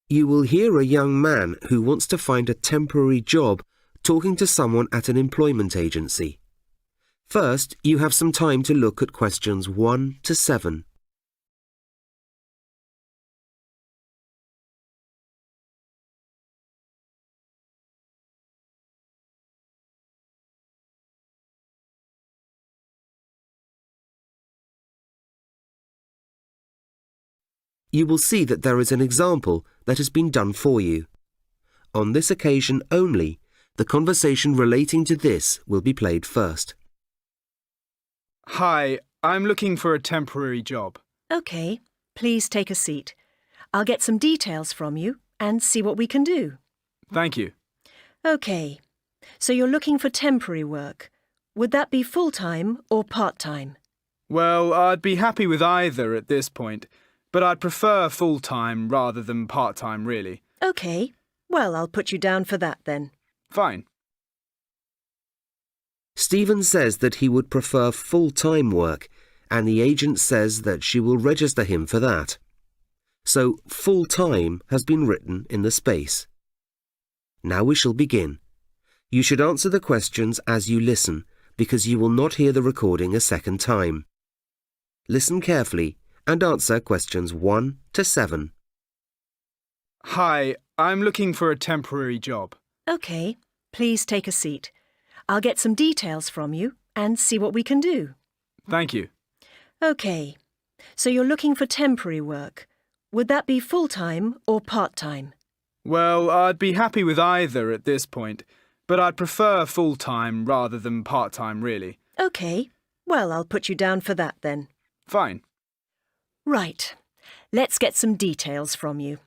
You will hear a young man who wants to find a temporary job talking to someone at an employment agency. First, you have some time to look at questions 1 to 7. You will see that there is an example that has been done for you. On this occasion only, the conversation relating to this will be played first. Hi, I'm looking for a temporary job. OK, please take a seat. I'll get some details from you and see what we can do. Thank you. OK, so you're looking for temporary work. Would that be full-time or part-time? Well, I'd be happy with either at this point, but I'd prefer full-time rather than part-time, really. OK, well, I'll put you down for that then. Fine. Stephen says that he would prefer full-time work, and the agent says that she will register him for that. So, full-time has been written in the space. Now we shall begin. You should answer the questions as you listen, because you will not hear the recording a second time. Listen carefully and answer questions 1 to 7. Hi, I'm looking for a temporary job. OK, please take a seat. I'll get some details from you and see what we can do. Thank you. OK, so you're looking for temporary work. Would that be full-time or part-time? Well, I'd be happy with either at this point, but I'd prefer full-time rather than part-time, really. OK, well, I'll put you down for that then. Fine. Right, let's get some details from you.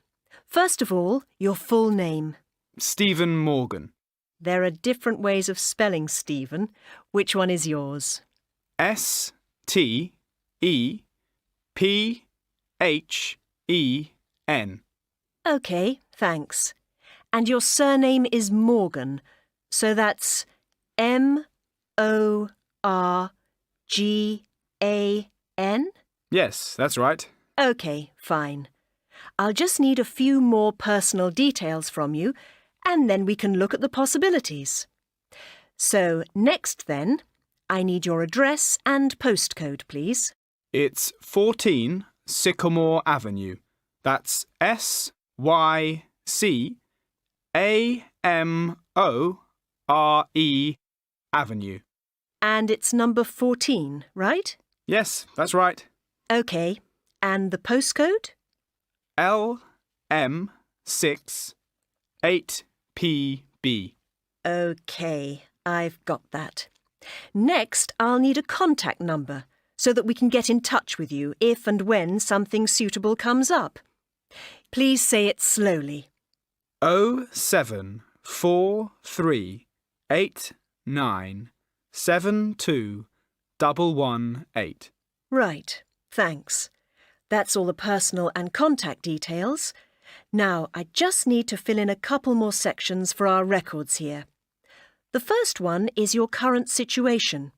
First of all, your full name. Stephen Morgan. There are different ways of spelling Stephen. Which one is yours? S-T-E-P-H-E-N. OK, thanks. And your surname is Morgan, so that's M-O-R-G-A-N? Yes, that's right. OK, fine. I'll just need a few more personal details from you, and then we can look at the possibilities. So, next then, I need your address and postcode, please. It's 14 Sycamore Avenue. That's S-Y-C-A-M-O-R-E Avenue. And it's number 14, right? Yes, that's right. OK, and the postcode? L-M-6 8-P-B. OK, I've got that. Next, I'll need a contact number so that we can get in touch with you if and when something suitable comes up. Please say it slowly. 07438972118. Right, thanks. That's all the personal and contact details. Now, I just need to fill in a couple more sections for our records here. The first one is your current situation.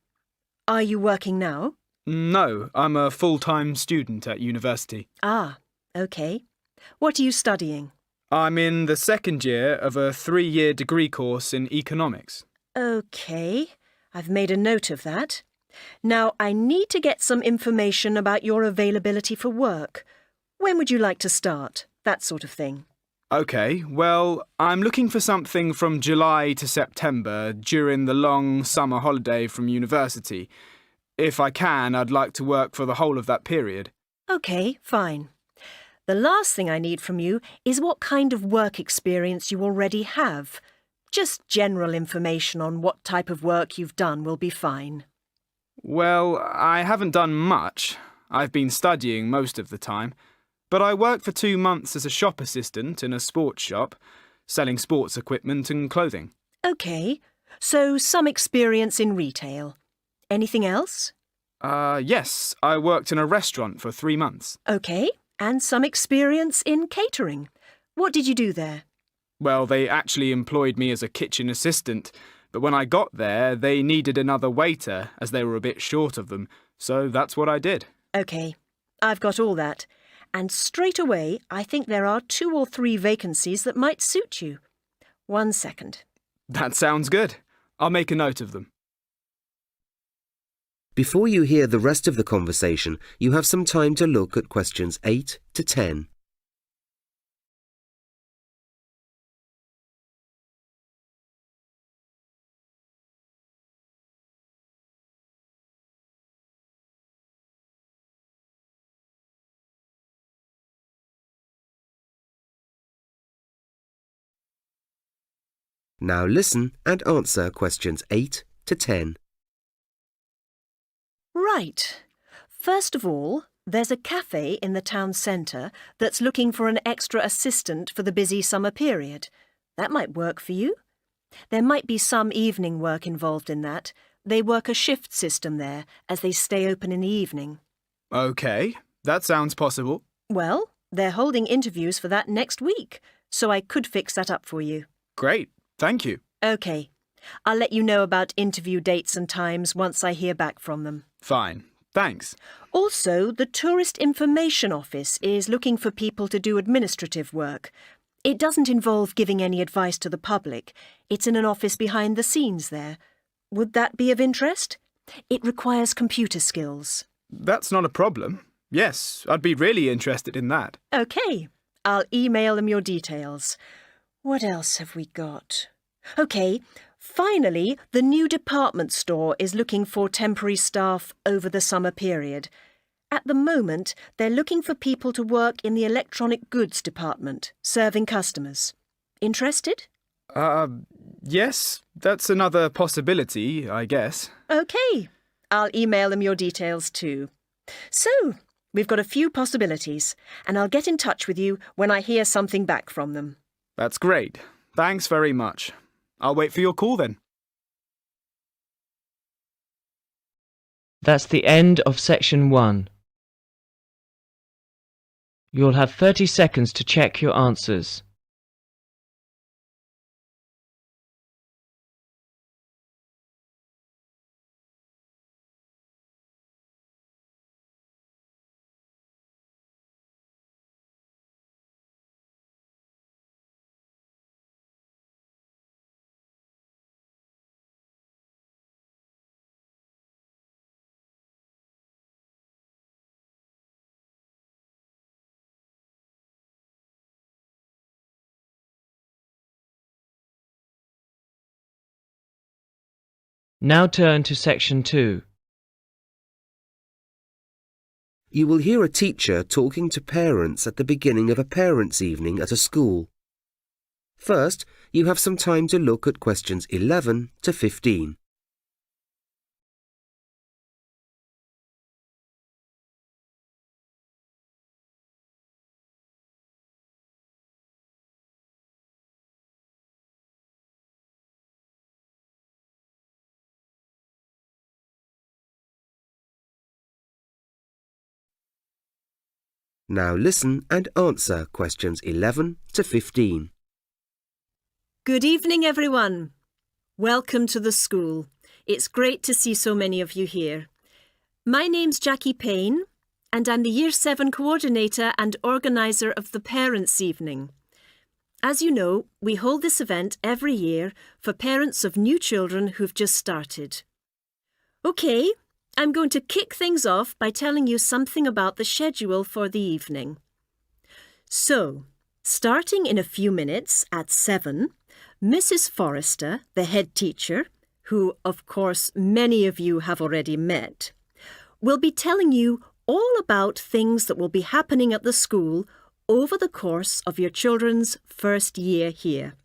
Are you working now? No, I'm a full-time student at university. Ah, OK. What are you studying? I'm in the second year of a 3-year degree course in economics. OK, I've made a note of that. Now, I need to get some information about your availability for work. When would you like to start? That sort of thing. OK, well, I'm looking for something from July to September during the long summer holiday from university. If I can, I'd like to work for the whole of that period. OK, fine. The last thing I need from you is what kind of work experience you already have. Just general information on what type of work you've done will be fine. Well, I haven't done much. I've been studying most of the time. But I worked for 2 months as a shop assistant in a sports shop, selling sports equipment and clothing. OK, so some experience in retail. Anything else? Yes, I worked in a restaurant for 3 months. OK, and some experience in catering. What did you do there? Well, they actually employed me as a kitchen assistant, but when I got there, they needed another waiter as they were a bit short of them, so that's what I did. OK, I've got all that. And straight away, I think there are 2 or 3 vacancies that might suit you. 1 second. That sounds good. I'll make a note of them. Before you hear the rest of the conversation, you have some time to look at questions 8 to 10. Now listen and answer questions 8 to 10. Right. First of all, there's a cafe in the town centre that's looking for an extra assistant for the busy summer period. That might work for you. There might be some evening work involved in that. They work a shift system there as they stay open in the evening. OK, that sounds possible. Well, they're holding interviews for that next week, so I could fix that up for you. Great, thank you. OK. I'll let you know about interview dates and times once I hear back from them. Fine, thanks. Also, the Tourist Information Office is looking for people to do administrative work. It doesn't involve giving any advice to the public. It's in an office behind the scenes there. Would that be of interest? It requires computer skills. That's not a problem. Yes, I'd be really interested in that. OK. I'll email them your details. What else have we got? OK. Finally, the new department store is looking for temporary staff over the summer period. At the moment, they're looking for people to work in the electronic goods department, serving customers. Interested? Yes, that's another possibility, I guess. OK. I'll email them your details too. So, we've got a few possibilities, and I'll get in touch with you when I hear something back from them. That's great. Thanks very much. I'll wait for your call then. That's the end of section 1. You'll have 30 seconds to check your answers. Now turn to section 2. You will hear a teacher talking to parents at the beginning of a parents' evening at a school. First, you have some time to look at questions 11 to 15. Now listen and answer questions 11 to 15. Good evening, everyone. Welcome to the school. It's great to see so many of you here. My name's Jackie Payne, and I'm the Year 7 coordinator and organiser of the Parents' Evening. As you know, we hold this event every year for parents of new children who've just started. OK, I'm going to kick things off by telling you something about the schedule for the evening. So, starting in a few minutes at 7, Mrs. Forrester, the head teacher, who, of course, many of you have already met, will be telling you all about things that will be happening at the school over the course of your children's first year here.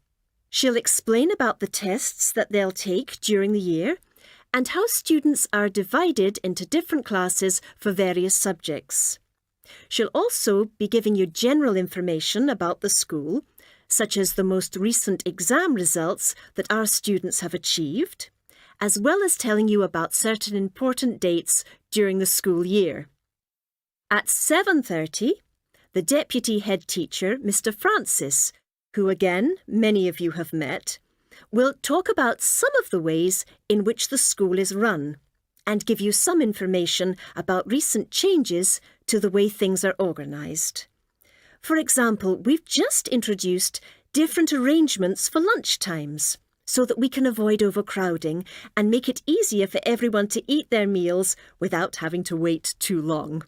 She'll explain about the tests that they'll take during the year and how students are divided into different classes for various subjects. She'll also be giving you general information about the school, such as the most recent exam results that our students have achieved, as well as telling you about certain important dates during the school year. At 7:30, the Deputy Head Teacher, Mr. Francis, who again many of you have met, will talk about some of the ways in which the school is run and give you some information about recent changes to the way things are organised. For example, we've just introduced different arrangements for lunch times so that we can avoid overcrowding and make it easier for everyone to eat their meals without having to wait too long.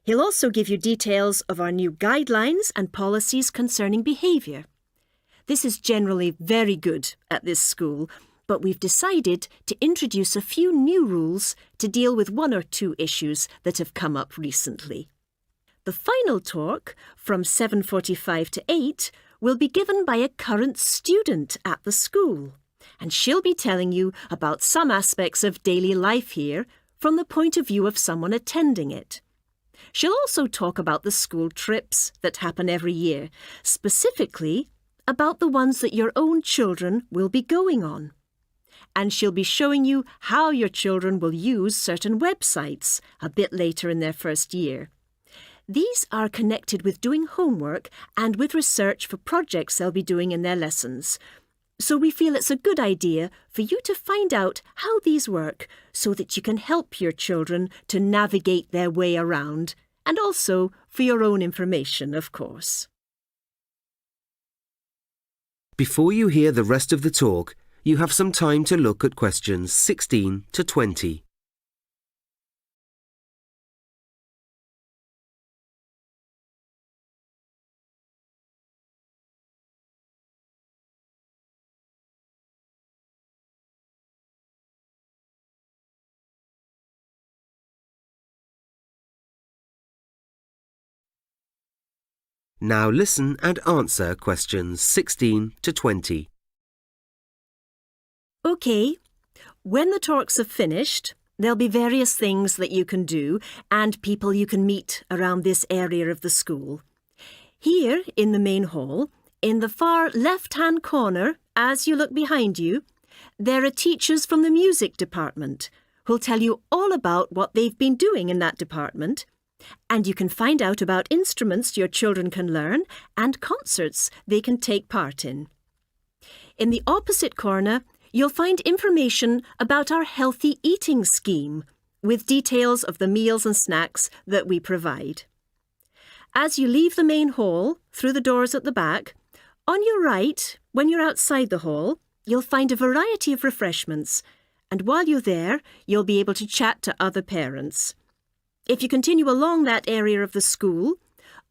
He'll also give you details of our new guidelines and policies concerning behaviour. This is generally very good at this school, but we've decided to introduce a few new rules to deal with one or two issues that have come up recently. The final talk, from 7:45 to 8, will be given by a current student at the school, and she'll be telling you about some aspects of daily life here from the point of view of someone attending it. She'll also talk about the school trips that happen every year, specifically about the ones that your own children will be going on. And she'll be showing you how your children will use certain websites a bit later in their first year. These are connected with doing homework and with research for projects they'll be doing in their lessons. So we feel it's a good idea for you to find out how these work so that you can help your children to navigate their way around, and also for your own information, of course. Before you hear the rest of the talk, you have some time to look at questions 16 to 20. Now listen and answer questions 16 to 20. OK, when the talks have finished, there'll be various things that you can do and people you can meet around this area of the school. Here, in the main hall, in the far left-hand corner, as you look behind you, there are teachers from the music department who'll tell you all about what they've been doing in that department. And you can find out about instruments your children can learn and concerts they can take part in. In the opposite corner, you'll find information about our healthy eating scheme, with details of the meals and snacks that we provide. As you leave the main hall, through the doors at the back, on your right, when you're outside the hall, you'll find a variety of refreshments, and while you're there, you'll be able to chat to other parents. If you continue along that area of the school,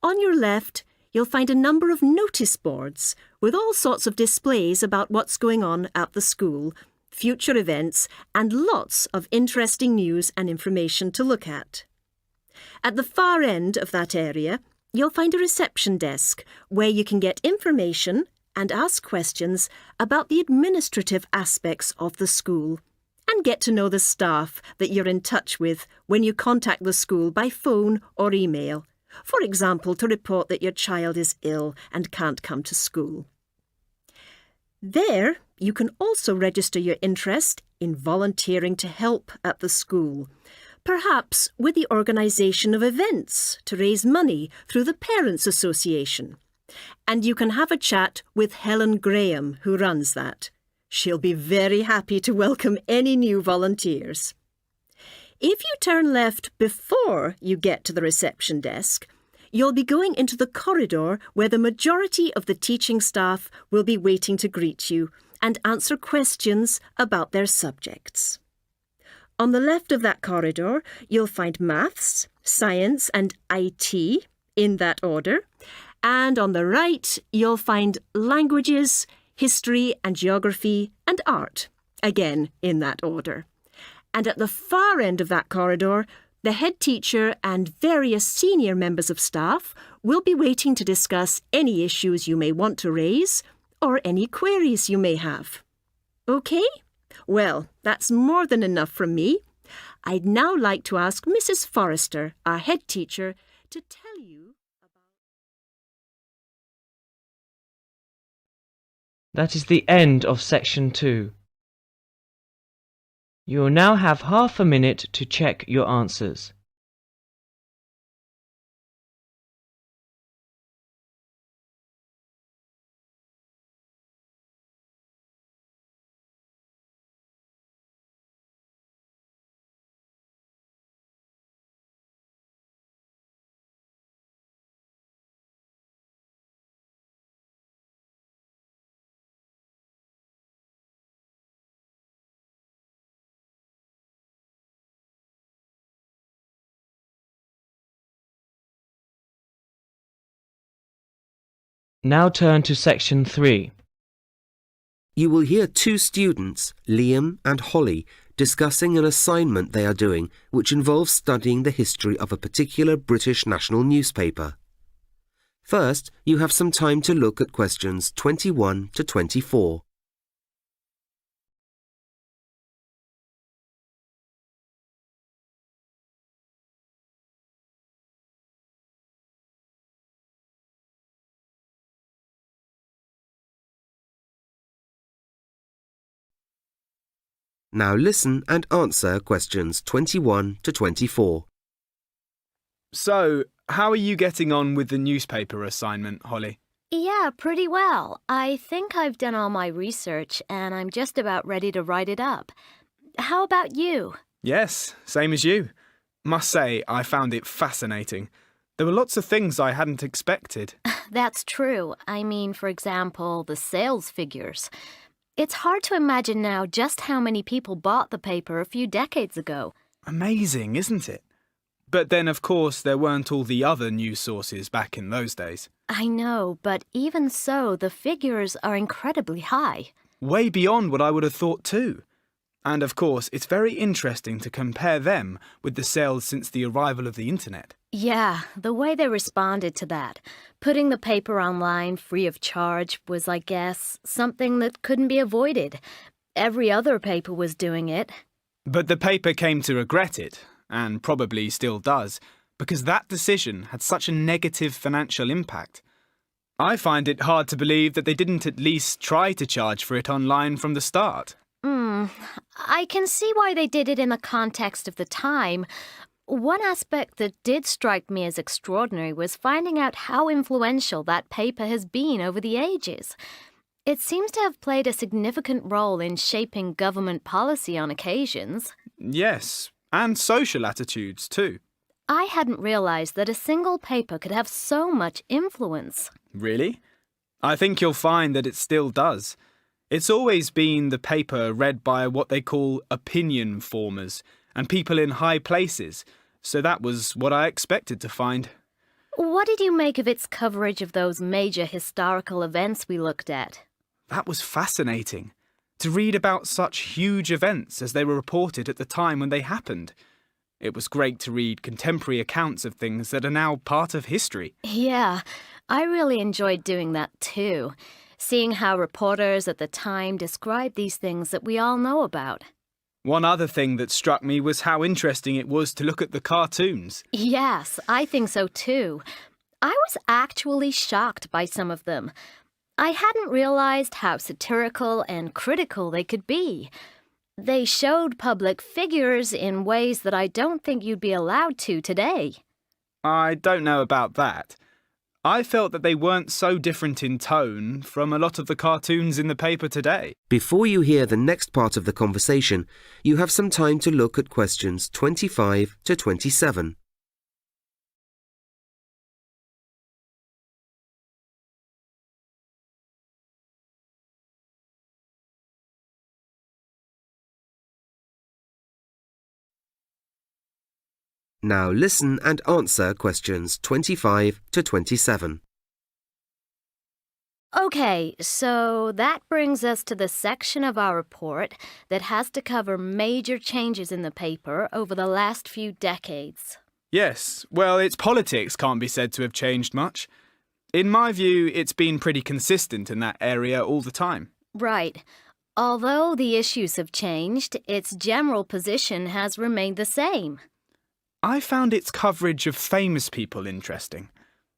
on your left, you'll find a number of notice boards with all sorts of displays about what's going on at the school, future events, and lots of interesting news and information to look at. At the far end of that area, you'll find a reception desk where you can get information and ask questions about the administrative aspects of the school, and get to know the staff that you're in touch with when you contact the school by phone or email, for example, to report that your child is ill and can't come to school. There, you can also register your interest in volunteering to help at the school, perhaps with the organisation of events to raise money through the Parents' Association. And you can have a chat with Helen Graham, who runs that. She'll be very happy to welcome any new volunteers. If you turn left before you get to the reception desk, you'll be going into the corridor where the majority of the teaching staff will be waiting to greet you and answer questions about their subjects. On the left of that corridor, you'll find maths, science and IT in that order, and on the right, you'll find languages, history and geography and art, again in that order. And at the far end of that corridor, the head teacher and various senior members of staff will be waiting to discuss any issues you may want to raise or any queries you may have. OK? Well, that's more than enough from me. I'd now like to ask Mrs. Forrester, our head teacher, to tell you about... That is the end of section 2. You will now have half a minute to check your answers. Now turn to section 3. You will hear two students, Liam and Holly, discussing an assignment they are doing which involves studying the history of a particular British national newspaper. First, you have some time to look at questions 21 to 24. Now listen and answer questions 21 to 24. So, how are you getting on with the newspaper assignment, Holly? Yeah, pretty well. I think I've done all my research and I'm just about ready to write it up. How about you? Yes, same as you. Must say, I found it fascinating. There were lots of things I hadn't expected. That's true. I mean, for example, the sales figures. It's hard to imagine now just how many people bought the paper a few decades ago. Amazing, isn't it? But then, of course, there weren't all the other news sources back in those days. I know, but even so, the figures are incredibly high. Way beyond what I would have thought too. And of course, it's very interesting to compare them with the sales since the arrival of the internet. Yeah, the way they responded to that. Putting the paper online free of charge was, I guess, something that couldn't be avoided. Every other paper was doing it. But the paper came to regret it, and probably still does, because that decision had such a negative financial impact. I find it hard to believe that they didn't at least try to charge for it online from the start. I can see why they did it in the context of the time. One aspect that did strike me as extraordinary was finding out how influential that paper has been over the ages. It seems to have played a significant role in shaping government policy on occasions. Yes, and social attitudes too. I hadn't realized that a single paper could have so much influence. Really? I think you'll find that it still does. It's always been the paper read by what they call opinion formers and people in high places, so that was what I expected to find. What did you make of its coverage of those major historical events we looked at? That was fascinating, to read about such huge events as they were reported at the time when they happened. It was great to read contemporary accounts of things that are now part of history. Yeah, I really enjoyed doing that too. Seeing how reporters at the time described these things that we all know about. One other thing that struck me was how interesting it was to look at the cartoons. Yes, I think so too. I was actually shocked by some of them. I hadn't realized how satirical and critical they could be. They showed public figures in ways that I don't think you'd be allowed to today. I don't know about that. I felt that they weren't so different in tone from a lot of the cartoons in the paper today. Before you hear the next part of the conversation, you have some time to look at questions 25 to 27. Now listen and answer questions 25 to 27. Okay, so that brings us to the section of our report that has to cover major changes in the paper over the last few decades. Yes, well, its politics can't be said to have changed much. In my view, it's been pretty consistent in that area all the time. Right. Although the issues have changed, its general position has remained the same. I found its coverage of famous people interesting.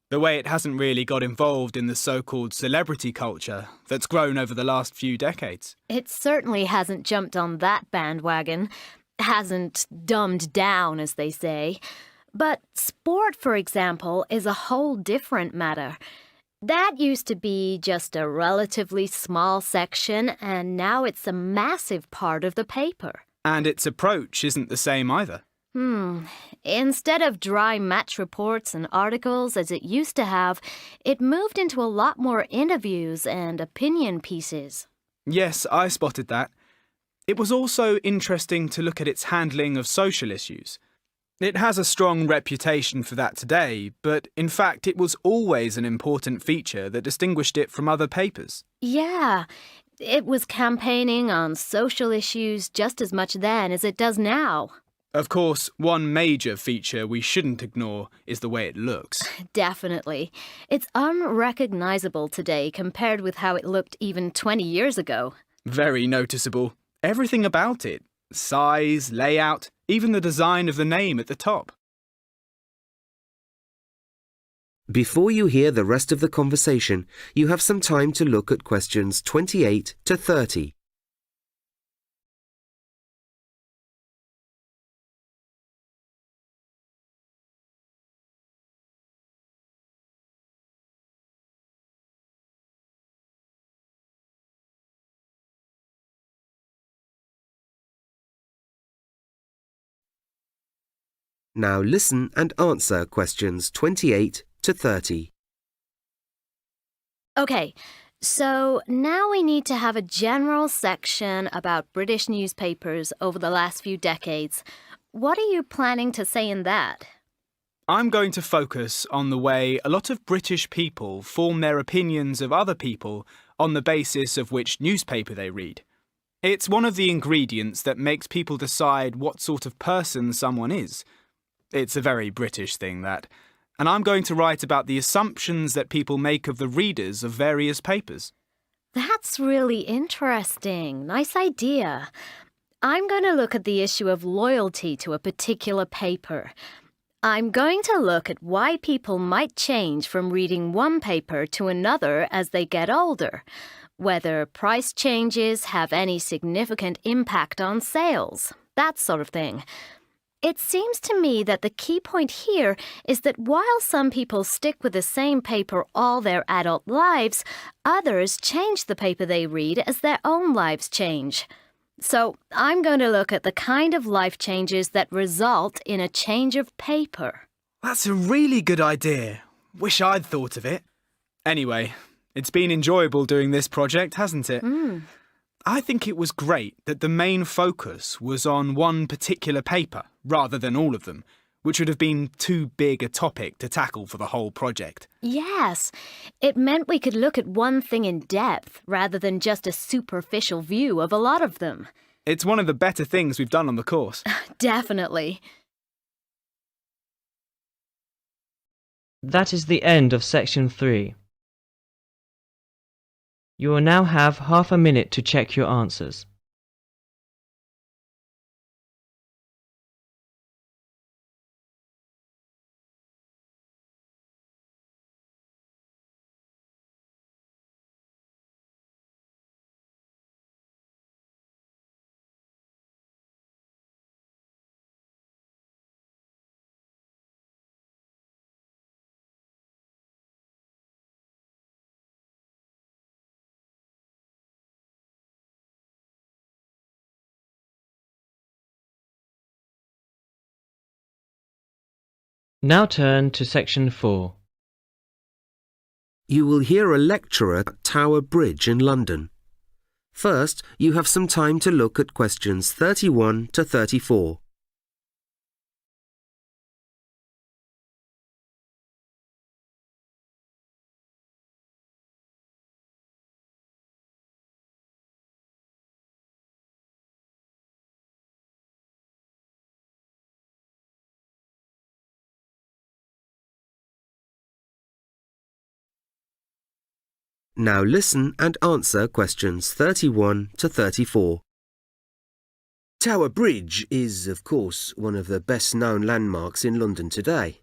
The way it hasn't really got involved in the so-called celebrity culture that's grown over the last few decades. It certainly hasn't jumped on that bandwagon. Hasn't dumbed down, as they say. But sport, for example, is a whole different matter. That used to be just a relatively small section, and now it's a massive part of the paper. And its approach isn't the same either. Instead of dry match reports and articles as it used to have, it moved into a lot more interviews and opinion pieces. Yes, I spotted that. It was also interesting to look at its handling of social issues. It has a strong reputation for that today, but in fact it was always an important feature that distinguished it from other papers. Yeah, it was campaigning on social issues just as much then as it does now. Of course, one major feature we shouldn't ignore is the way it looks. Definitely. It's unrecognizable today compared with how it looked even 20 years ago. Very noticeable. Everything about it. Size, layout, even the design of the name at the top. Before you hear the rest of the conversation, you have some time to look at questions 28 to 30. Now listen and answer questions 28 to 30. Okay, so now we need to have a general section about British newspapers over the last few decades. What are you planning to say in that? I'm going to focus on the way a lot of British people form their opinions of other people on the basis of which newspaper they read. It's one of the ingredients that makes people decide what sort of person someone is. It's a very British thing, that. And I'm going to write about the assumptions that people make of the readers of various papers. That's really interesting. Nice idea. I'm going to look at the issue of loyalty to a particular paper. I'm going to look at why people might change from reading one paper to another as they get older, whether price changes have any significant impact on sales, that sort of thing. It seems to me that the key point here is that while some people stick with the same paper all their adult lives, others change the paper they read as their own lives change. So I'm going to look at the kind of life changes that result in a change of paper. That's a really good idea. Wish I'd thought of it. Anyway, it's been enjoyable doing this project, hasn't it? I think it was great that the main focus was on one particular paper rather than all of them, which would have been too big a topic to tackle for the whole project. Yes, it meant we could look at one thing in depth rather than just a superficial view of a lot of them. It's one of the better things we've done on the course. Definitely. That is the end of section 3. You will now have half a minute to check your answers. Now turn to section 4. You will hear a lecturer at Tower Bridge in London. First, you have some time to look at questions 31 to 34. Now listen and answer questions 31 to 34. Tower Bridge is, of course, one of the best-known landmarks in London today.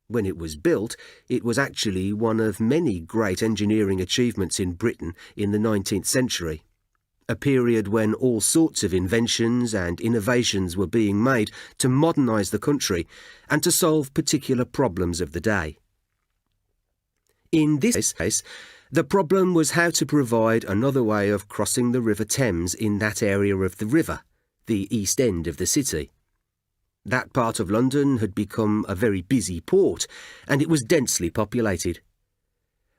When it was built, it was actually one of many great engineering achievements in Britain in the 19th century, a period when all sorts of inventions and innovations were being made to modernise the country and to solve particular problems of the day. In this case, the problem was how to provide another way of crossing the River Thames in that area of the river, the East End of the city. That part of London had become a very busy port, and it was densely populated.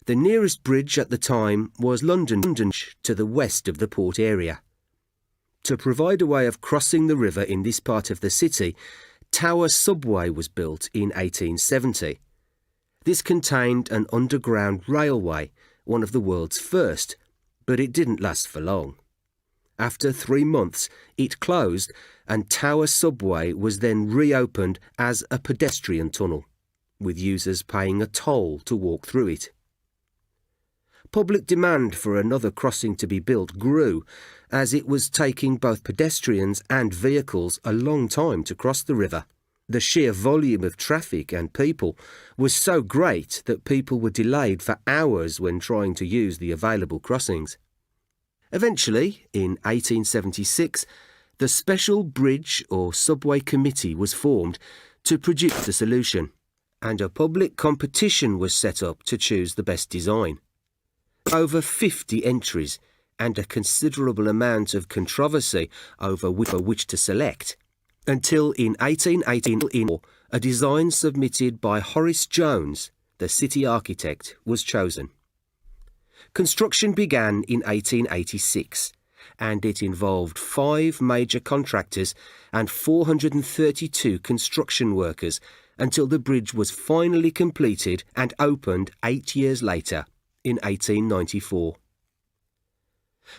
The nearest bridge at the time was London Bridge to the west of the port area. To provide a way of crossing the river in this part of the city, Tower Subway was built in 1870. This contained an underground railway, one of the world's first, but it didn't last for long. After 3 months, it closed, and Tower Subway was then reopened as a pedestrian tunnel, with users paying a toll to walk through it. Public demand for another crossing to be built grew, as it was taking both pedestrians and vehicles a long time to cross the river. The sheer volume of traffic and people was so great that people were delayed for hours when trying to use the available crossings. Eventually, in 1876, the Special Bridge or Subway Committee was formed to produce the solution, and a public competition was set up to choose the best design. Over 50 entries and a considerable amount of controversy over which to select, until in 1818 a design submitted by Horace Jones, the city architect, was chosen. Construction began in 1886, and it involved 5 major contractors and 432 construction workers until the bridge was finally completed and opened 8 years later, in 1894.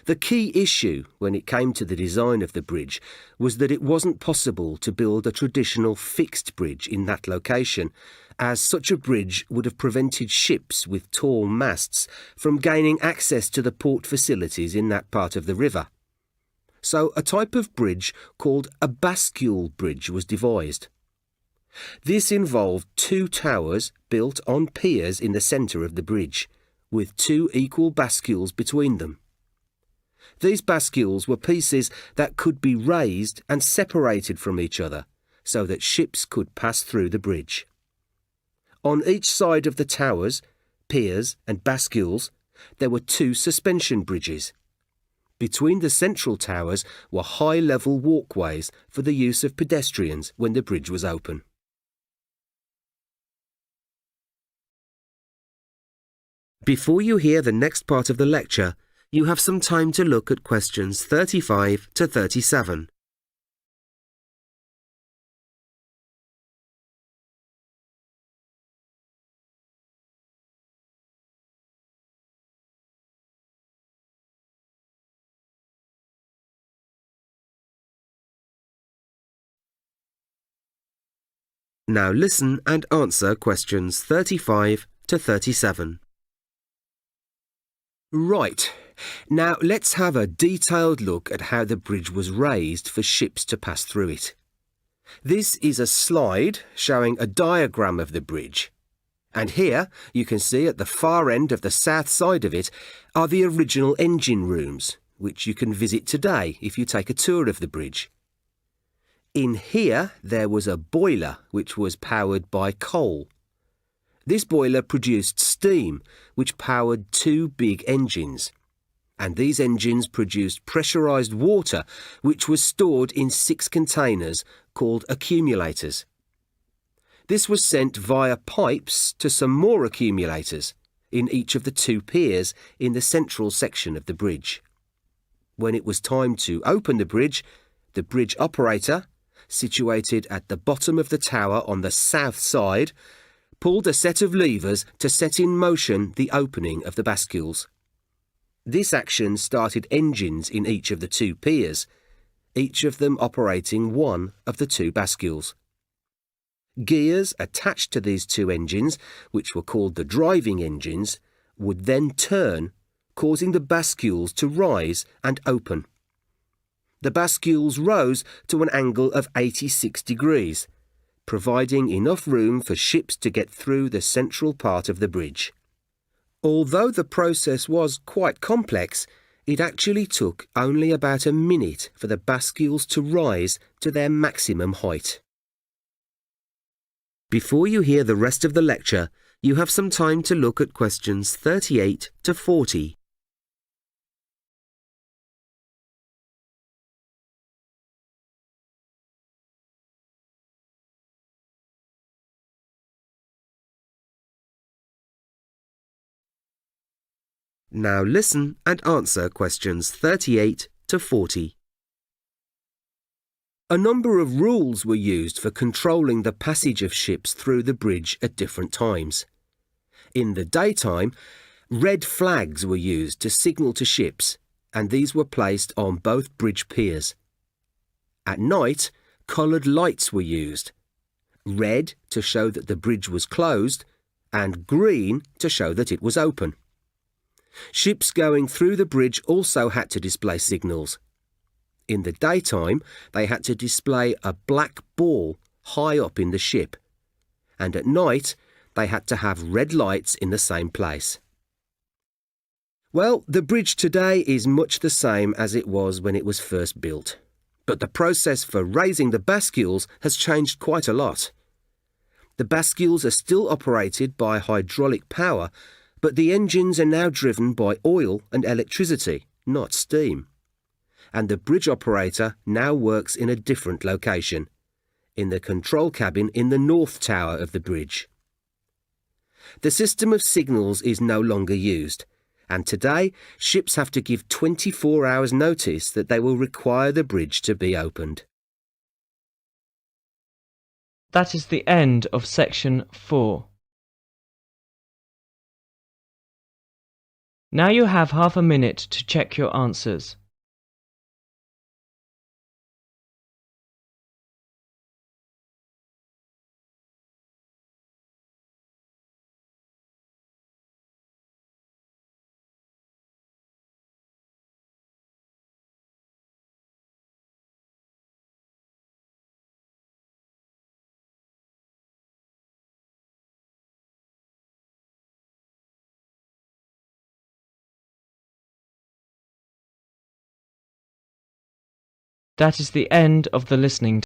The key issue when it came to the design of the bridge was that it wasn't possible to build a traditional fixed bridge in that location, as such a bridge would have prevented ships with tall masts from gaining access to the port facilities in that part of the river. So a type of bridge called a bascule bridge was devised. This involved 2 towers built on piers in the centre of the bridge, with 2 equal bascules between them. These bascules were pieces that could be raised and separated from each other so that ships could pass through the bridge. On each side of the towers, piers and bascules, there were 2 suspension bridges. Between the central towers were high-level walkways for the use of pedestrians when the bridge was open. Before you hear the next part of the lecture, you have some time to look at questions 35 to 37. Now listen and answer questions 35 to 37. Right, now let's have a detailed look at how the bridge was raised for ships to pass through it. This is a slide showing a diagram of the bridge. And here you can see at the far end of the south side of it are the original engine rooms, which you can visit today if you take a tour of the bridge. In here there was a boiler which was powered by coal. This boiler produced steam, which powered 2 big engines. And these engines produced pressurised water, which was stored in 6 containers called accumulators. This was sent via pipes to some more accumulators in each of the 2 piers in the central section of the bridge. When it was time to open the bridge operator, situated at the bottom of the tower on the south side, pulled a set of levers to set in motion the opening of the bascules. This action started engines in each of the 2 piers, each of them operating one of the 2 bascules. Gears attached to these 2 engines, which were called the driving engines, would then turn, causing the bascules to rise and open. The bascules rose to an angle of 86 degrees, providing enough room for ships to get through the central part of the bridge. Although the process was quite complex, it actually took only about a minute for the bascules to rise to their maximum height. Before you hear the rest of the lecture, you have some time to look at questions 38 to 40. Now listen and answer questions 38 to 40. A number of rules were used for controlling the passage of ships through the bridge at different times. In the daytime, red flags were used to signal to ships, and these were placed on both bridge piers. At night, coloured lights were used. Red to show that the bridge was closed, and green to show that it was open. Ships going through the bridge also had to display signals. In the daytime, they had to display a black ball high up in the ship, and at night, they had to have red lights in the same place. Well, the bridge today is much the same as it was when it was first built, but the process for raising the bascules has changed quite a lot. The bascules are still operated by hydraulic power, but the engines are now driven by oil and electricity, not steam. And the bridge operator now works in a different location, in the control cabin in the north tower of the bridge. The system of signals is no longer used, and today ships have to give 24 hours notice that they will require the bridge to be opened. That is the end of section 4. Now you have half a minute to check your answers. That is the end of the listening